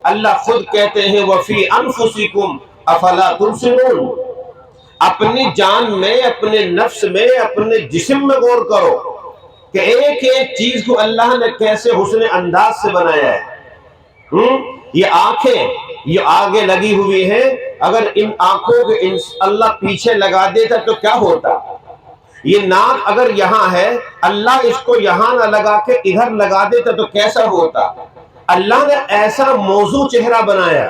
اللہ خود کہتے ہیں وَفِي أَنفُسِكُمْ أَفَلَا تُبْصِرُونَ، اپنی جان میں، اپنے نفس میں، اپنے جسم میں غور کرو کہ ایک ایک چیز کو اللہ نے کیسے حسن انداز سے بنایا ہے۔ یہ آنکھیں یہ آگے لگی ہوئی ہیں، اگر ان آنکھوں کے اللہ پیچھے لگا دیتا تو کیا ہوتا؟ یہ ناک اگر یہاں ہے، اللہ اس کو یہاں نہ لگا کے ادھر لگا دیتا تو کیسا ہوتا؟ اللہ نے ایسا موزوں چہرہ بنایا،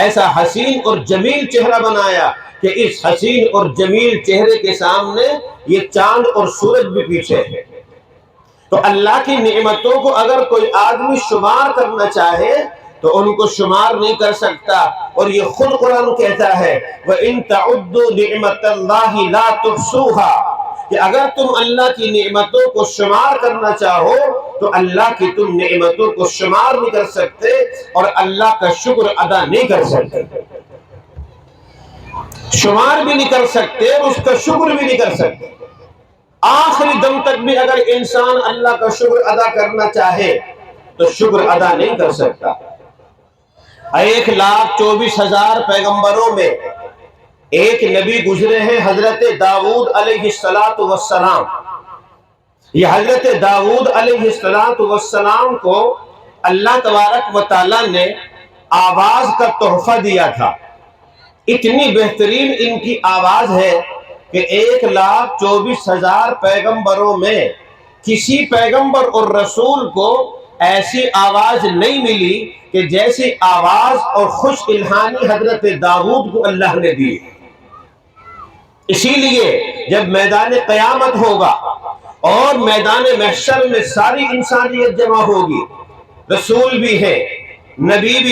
ایسا حسین اور جمیل چہرہ بنایا کہ اس حسین اور جمیل چہرے کے سامنے یہ چاند اور سورج بھی پیچھے ہے۔ تو اللہ کی نعمتوں کو اگر کوئی آدمی شمار کرنا چاہے تو ان کو شمار نہیں کر سکتا، اور یہ خود قرآن کہتا ہے وَإِن تَعُدُّوا نِعْمَةَ اللَّهِ لَا تُحْصُوهَا، کہ اگر تم اللہ کی نعمتوں کو شمار کرنا چاہو تو اللہ کی تم نعمتوں کو شمار نہیں کر سکتے اور اللہ کا شکر ادا نہیں کر سکتے، شمار بھی نہیں کر سکتے اور اس کا شکر بھی نہیں کر سکتے۔ آخری دم تک بھی اگر انسان اللہ کا شکر ادا کرنا چاہے تو شکر ادا نہیں کر سکتا۔ 1,24,000 پیغمبروں میں ایک نبی گزرے ہیں، حضرت داؤد علیہ السلام۔ یہ حضرت داؤد علیہ السلام کو اللہ تبارک و تعالی نے آواز کا تحفہ دیا تھا۔ اتنی بہترین ان کی آواز ہے کہ 1,24,000 پیغمبروں میں کسی پیغمبر اور رسول کو ایسی آواز نہیں ملی کہ جیسی آواز اور خوش الہانی حضرت داؤد کو اللہ نے دی۔ اسی لیے جب میدان قیامت ہوگا اور میدان محشر میں ساری انسانیت جمع ہوگی، رسول بھی ہے، نبی بھی